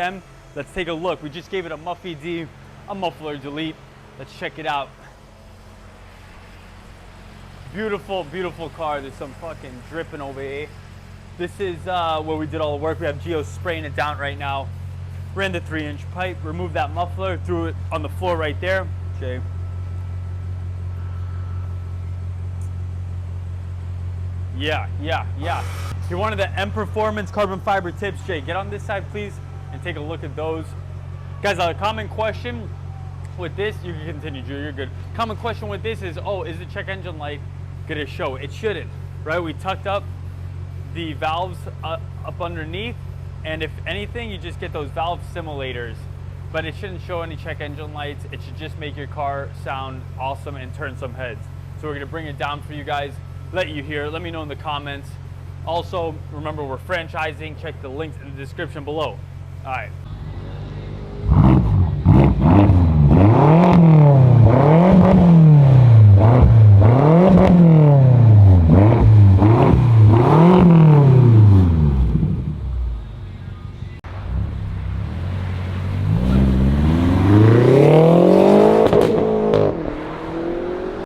X6M. Let's take a look. We just gave it a Muffy D, a muffler delete. Let's check it out. Beautiful, beautiful car. There's some fucking dripping over here. This is where we did all the work. We have Gio spraying it down right now. Ran the 3-inch pipe, removed that muffler, threw it on the floor right there. Jay. Yeah. You wanted the M Performance carbon fiber tips. Jay, get on this side, please, and take a look at those. Guys, a common question with this, you can continue, Drew, you're good. Common question with this is, oh, is the check engine light gonna show? It shouldn't, right? We tucked up the valves up underneath, and if anything, you just get those valve simulators, but it shouldn't show any check engine lights. It should just make your car sound awesome and turn some heads. So we're gonna bring it down for you guys, let you hear, let me know in the comments. Also, remember, we're franchising. Check the links in the description below. All right.